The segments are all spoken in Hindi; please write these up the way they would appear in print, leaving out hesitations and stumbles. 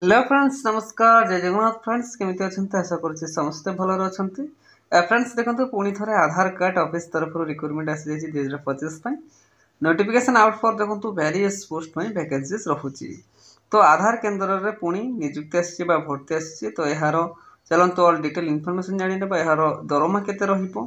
हेलो फ्रेंड्स नमस्कार जय जगन्नाथ फ्रेंड्स केमिति अछंती आशा करछि समस्त भलर अछंती फ्रेंड्स देखंतु पुणी थरे आधार कार्ड ऑफिस तरफ रिक्रूटमेंट आसी जायछि 2025 पय नोटिफिकेशन आउट फॉर देखंतु वेरियस पोस्ट पय वैकेंसीज रहउछि तो आधार केंद्र रे पुणी नियुक्ति आसी बा भर्ती आसी तो एहार चलंतु ऑल डिटेल इंफॉर्मेशन जानि नेबा एहार दरमा केते रहिबो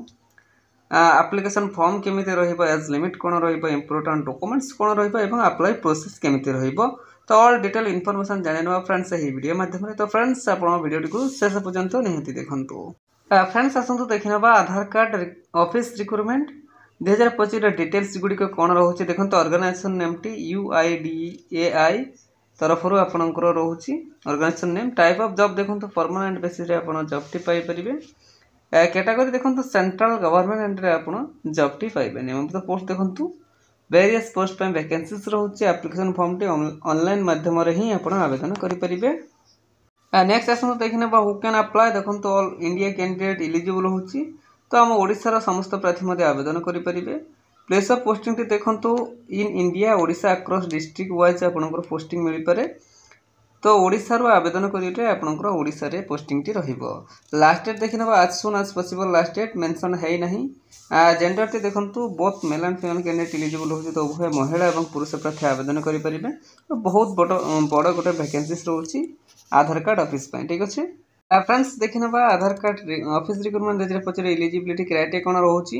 एप्लिकेशन फॉर्म केमिति रहिबो एज लिमिट कोन रहिबो इंपोर्टेंट डॉक्यूमेंट्स कोन रहिबो एवं अप्लाई प्रोसेस केमिति रहिबो तो ऑल डिटेल इनफॉरमेशन जानिनवा फ्रेंड्स एही वीडियो माध्यम तो फ्रेंड्स आपण वीडियो को शेष पर्यंत निहति देखंतु फ्रेंड्स आसंतु देखिनबा आधार कार्ड ऑफिस रिक्रूटमेंट 2025 रे डिटेल्स गुडी को कोन रहउछि देखंतु ऑर्गेनाइजेशन नेम टी UIDAI तरफरु आपनकर रहउछि organisation name type of job देखंतु परमानेंट बेसिस रे आपण जॉब टी पाई परिबे कैटेगरी देखंतु सेंट्रल गवर्नमेंट रे आपण जॉब टी पाइबे नेम तो पोस्ट देखंतु वेरियस पोस्ट पे वैकेंसीज रहउछि एप्लिकेशन फॉर्म टी ऑनलाइन माध्यम रे ही आपण आवेदन करि परिबे नेक्स्ट आसन देखिने बा हु कैन अप्लाई देखंतु ऑल इंडिया कैंडिडेट एलिजिबल होछि तो हम ओडिसा रा समस्त प्रार्थी मध्ये आवेदन करि परिबे प्लेस ऑफ पोस्टिंग टी देखंतु in India Odisha across district wise आपनकर पोस्टिंग मिलि पारे तो ओडिसा रो आवेदन करिटे आपनकर ओडिसा रे पोस्टिंग टी रहिबो लास्ट डेट देखिनबा आज सुन आज पॉसिबल लास्ट डेट मेंशन है नहीं जेंडर टी देखंतु both male and female candidate eligible होछि तो उभय महिला एवं पुरुष प्रार्थी आवेदन करि परिबे तो बहुत बड़ गोटे वैकेंसीज रहउछि आधार कार्ड ऑफिस पे ठीक अछि फ्रेंड्स देखिनबा Aadhaar card office recruitment 2025 eligibility criteria कोन रहउछि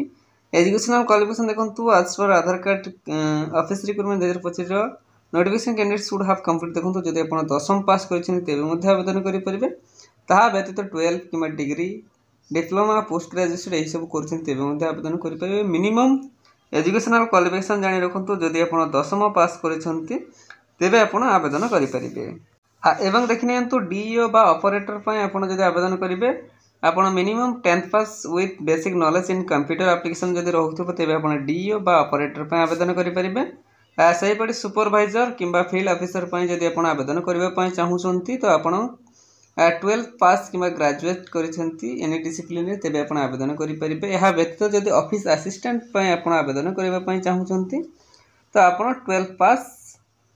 एजुकेशनल क्वालिफिकेशन देखंतु आज पर आधार कार्ड ऑफिस रिक्रूटमेंट 2025 रो notification candidate should have complete देखंतु जदि आपण 10th पास करिछन तेबे मध्ये आवेदन करि परिबे ताहा व्यतीत 12 keema degree diploma post graduation एही सब करछन तेबे मध्ये आवेदन करि परिबे मिनिमम एजुकेशनल क्वालिफिकेशन जानि रखंतु जदि आपण 10th पास करिछन्ति तेबे आपण आवेदन करि परिबे एवं देखिनियंतु डीईओ बा ऑपरेटर पय आपण जदि आवेदन करिवे आपण minimum 10th pass with basic knowledge in computer application जदि रहउथबो तेबे आपण डीईओ बा ऑपरेटर पय आवेदन करि परिबे सही पड़ी सुपरवाइजर किंबा फील्ड ऑफिसर पय जदि आपण आवेदन करबा पय चाहूछंती तो आपण 12th पास किंबा ग्रेजुएट करिसेंती एनी डिसिप्लिन रे तेबे आपण आवेदन करि परिबे एहा व्यतीत जदि ऑफिस असिस्टेंट पय आपण आवेदन करबा पय चाहूछंती तो आपण 12th पास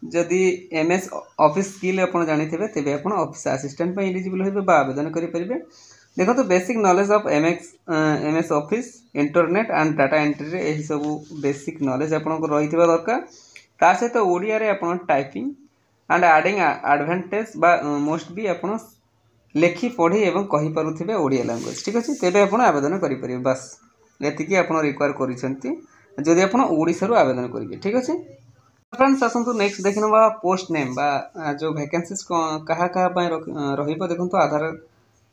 जदि एमएस ऑफिस स्किल आपण जानिथिबे तेबे आपण ऑफिस असिस्टेंट पय एलिजिबल होबे बा आवेदन करि परिबे देखो तो basic knowledge of MS office internet and data entry रे एही सब बेसिक नॉलेज आपण को रहिथिबा दरकार ता सहित ओडिया रे आपण टाइपिंग एंड एडिंग एडवांटेज बा मोस्ट बी आपण लेखि पढ़ी एवं कहि पारुथिबे ओडिया लैंग्वेज ठीक अछि तेबे आपण आवेदन करि परिबे बस एतिकी आपण रिक्वायर करिसंती जदि आपण ओडिसा रो आवेदन करिवे ठीक अछि फ्रेंड्स आसंतु नेक्स्ट देखिनबा पोस्ट नेम बा जो वैकेंसीज कहा कहा पय रहिबो देखंतु आधार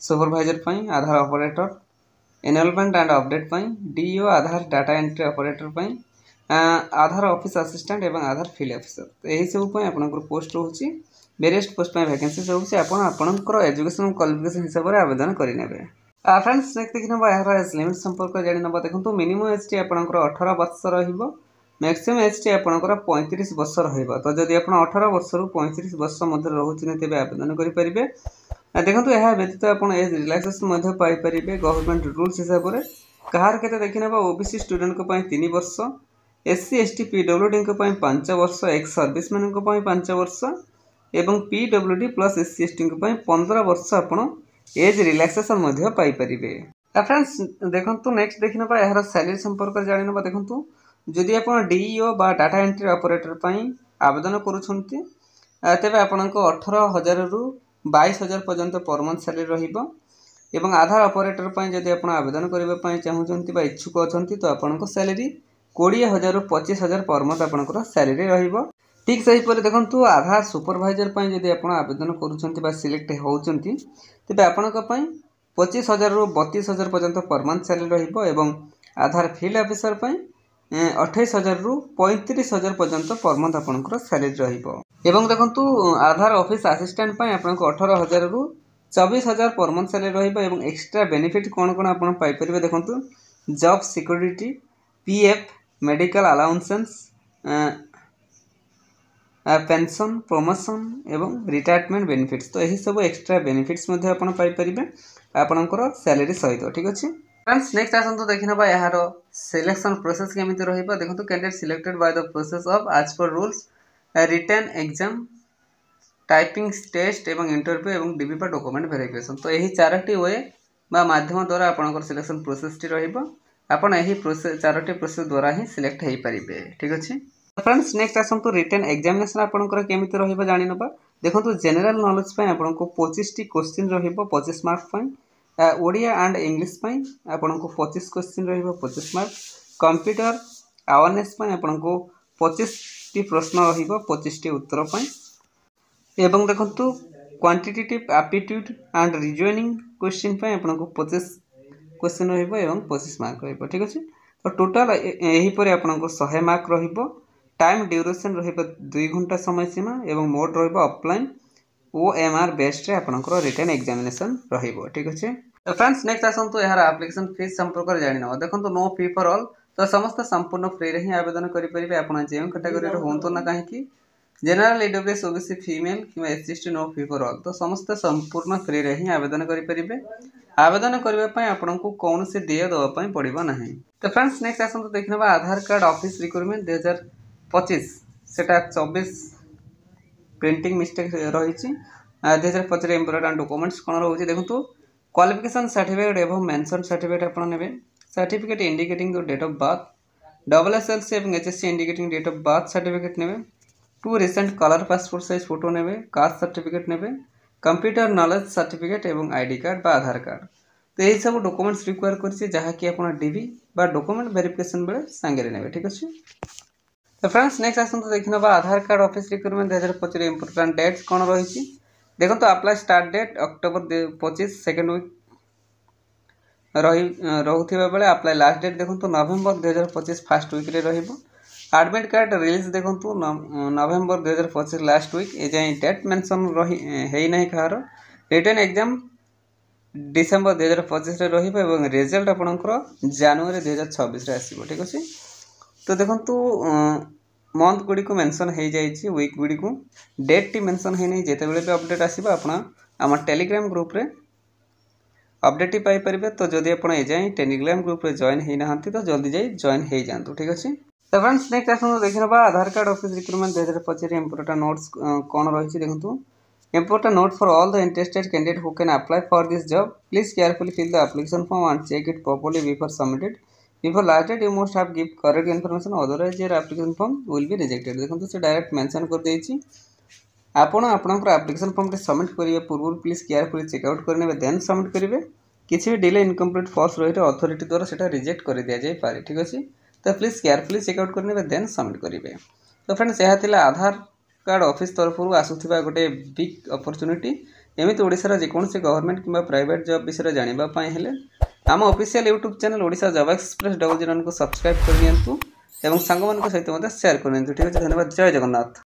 सुपरवाइजर पय आधार ऑपरेटर एनरोलमेंट एंड अपडेट पय डीईओ आधार डाटा एंट्री ऑपरेटर पय आधार ऑफिस असिस्टेंट एवं आधार फील्ड ऑफिसर तो एही सब पय आपनकर पोस्ट रहउछि वेरियस पोस्ट पय वैकेंसीज रहउछि आपनकर एजुकेशनल क्वालिफिकेशन हिसाब रे आवेदन करि नेबे फ्रेंड्स नेक्स्ट देखिनबा यार एज लिमिट संपर्क जानि नबा देखंतु मिनिमम एज टी आपनकर 18 वर्ष रहिबो मैक्सिमम एज टी आपनकर 35 वर्ष रहिबो तो जदि आपण 18 वर्ष रु 35 वर्ष मध्य रहउछि तेबे आवेदन करि परिबे देखंतु एहा व्यतीत आपण एज रिलैक्सेशन मध्य पाई परिबे गवर्नमेंट रूल्स हिसाब रे कहार केते देखिनबा ओबीसी स्टूडेंट को पय 3 वर्ष एससी एसटी पीडब्ल्यूडी को पय 5 वर्ष एक्स सर्विसमैन को पय 5 वर्ष एवं पीडब्ल्यूडी प्लस एससी एसटी को पय 15 वर्ष आपण एज रिलैक्सेशन मध्य पाई परिबे फ्रेंड्स देखंतु नेक्स्ट देखिनबा एहार सैलरी संपर्क जानिनबा देखंतु जदि आपण डीईओ बा डाटा एंट्री ऑपरेटर पय आवेदन करूछंती तेबे आपनको 18000 रु 22000 पर्यंत पर मंथ सैलरी रहिबो एवं आधार ऑपरेटर पय जदि आपण आवेदन करबा पय चाहूछंती बा इच्छुक अछंती तो आपनको सैलरी 20000 रु 25000 पर मंथ आपनकर सैलरी रहिबो ठीक सही पर देखंतु आधार सुपरवाइजर पय जदि आपण आवेदन करूछंती बा सिलेक्ट होउछंती तेबे आपनक पय 25000 रु 32000 पर्यंत पर मंथ सैलरी रहिबो एवं आधार फील्ड ऑफिसर पय 28000 रु 35000 पर्यंत पर मंथ आपनकर सैलरी रहिबो एवं देखंतु आधार ऑफिस असिस्टेंट पय आपनको 18000 रु 24000 पर मंथ सैलरी रहिबो एवं एक्स्ट्रा बेनिफिट कोन कोन आपण पाई परिबे देखंतु job security PF medical allowances pension promotion एवं रिटायरमेंट बेनिफिट्स तो यही सब एक्स्ट्रा बेनिफिट्स मध्ये आपण पाई परिबे आपनकर सैलरी सहित ठीक अछि फ्रेंड्स नेक्स्ट आसंतु देखिनबा यार सिलेक्शन प्रोसेस केमिति रहिबा देखंतु candidate selected by the process of as per rules written exam typing test एवं इंटरव्यू एवं डीबी बा डॉक्यूमेंट वेरिफिकेशन। तो यही चारोटी वे बा माध्यम द्वारा आपंकर सिलेक्शन प्रोसेस टी रहिबो। आपण यही प्रोसेस चारोटी प्रोसेस द्वारा ही सिलेक्ट हो पारे। ठीक अच्छे फ्रेंड्स नेक्स्ट आसतु रिटन एग्जामिनेशन आपंकर केमिति रहिबो जानि नबा। देखंतु जनरल नॉलेज पे आपनको 25 टी क्वेश्चन रहिबो 25 मार्क पे। ओडिया एंड इंग्लिश पे आपनको 25 क्वेश्चन रहिबो 25 मार्क। कंप्यूटर अवेयरनेस पे आपनको 25 टी प्रश्न रहिबो 25 टी उत्तर पे। एवं देखंतु quantitative aptitude and reasoning question पे आपनको 25 क्वेश्चन रहिबो एवं 25 मार्क रहिबो। ठीक अछि तो टोटल एही परे आपनको 100 मार्क रहिबो। टाइम ड्यूरेशन रहिबो 2 घंटा समय सीमा एवं मोड रहिबो ऑफलाइन OMR बेस्ड रे आपनकर रिटन एग्जामिनेशन रहिबो। ठीक अछि तो फ्रेंड्स नेक्स्ट आसंतु यार एप्लीकेशन फीस संपर्क रे जानि न। देखंतु नो फी फॉर ऑल तो समस्त संपूर्ण फ्री रे ही आवेदन करि परिबे। आपण जे कैटेगरी रे होंतो ना काहे कि जनरल EWS OBC फीमेल कि SC ST no fee for all तो समस्त संपूर्ण फ्री रे ही आवेदन करि परिबे। आवेदन करबा पय आपनको कौन से देय दवा पय पड़िबो नाही। तो फ्रेंड्स नेक्स्ट आसंतु देखनबा आधार कार्ड ऑफिस रिक्रूटमेंट 2025 सेटा 24 प्रिंटिंग मिस्टेक रही 2025 इंपोर्टेंट डॉक्यूमेंट्स कौन रोचे देखो। क्वालिफिकेशन सर्टिफिकेट एवं मेंशन सर्टिफिकेट आप ने। Certificate indicating the date of birth SSLC एवं HSC indicating date of birth certificate ने। 2 recent colour passport size photo ने। कास्ट सर्टिफिकेट ने। कंप्यूटर नॉलेज सर्टिफिकेट एवं आईडी कार्ड बा आधार कार्ड। तो यही सब डॉक्यूमेंट्स रिक्वायर करछि जहाँकि आप डीबी बा डॉक्यूमेंट वेरिफिकेशन बेले सांगे ने। ठीक अच्छे तो फ्रेंड्स नेक्स्ट आसतु देखना Aadhaar card office recruitment 2025 important dates कौन रही देखो। तो apply start date October 25 second week रोथिबा बेले अप्लाई लास्ट डेट देखो तो नवेम्बर 2025 फर्स्ट वीक रे रहिबो। एडमिट कार्ड रिलीज देखो तो नवेम्बर 2025 लास्ट वीक ए जाय डेट मेंशन रही हेई नाही कहार। रिटन एग्जाम डिसेंबर 2025 रे रहिबो एवं रिजल्ट आपनकर जनवरी 2026 रे आसीबो। ठीक अछि तो देखंतु मंथ गुडी को मेंशन हो जाइए वीक गुडी को डेट टी मेंशन है नहीं जेते बेले भी अपडेट आसीबा आपना आम टेलीग्राम ग्रुप रे अपडेट टी पाई परिबे। तो जदि आपण ए जाय टेलीग्राम ग्रुप रे जॉइन हे नाहंती तो जल्दी जाई जॉइन हे जानतु। ठीक अछि तो फ्रेंड्स नेक्स्ट आसनु देखिनबा Aadhaar card office recruitment 2025 important notes कोन रहिछि देखंतु। Important note for all the interested candidate who can apply for this job. Please carefully fill the application form and check it properly before submitted. Before last date, you must have give correct information. Otherwise, your application form will be rejected. देखो से डायरेक्ट मेंशन कर देछि। आपण आपनकर एप्लिकेशन फॉर्म के सबमिट करिवे पूर्व प्लीज केयरफुली चेक आउट करने देन सबमिट करिवे। किछि भी डिले इनकम्प्लीट फॉल्स रहित अथॉरिटी द्वारा सेटा रिजेक्ट कर दिया जाय पारे। ठीक अछि तो प्लीज केयरफुली चेक आउट करने देन सबमिट करिवे। तो फ्रेंड्स यह थिला आधार कार्ड ऑफिस तरफ आसुथिबा गोटे बिग अपॉर्चुनिटी। एमिति ओडिसा जेकोसी गवर्नमेंट किंबा प्राइवेट जॉब विषय जानिबा पय हेले आम official YouTube channel Odisha job express 00 को सब्सक्राइब कर नियंतु एवं सांग मान सहित शेयर कर नियंतु। ठीक है धन्यवाद जय जगन्नाथ।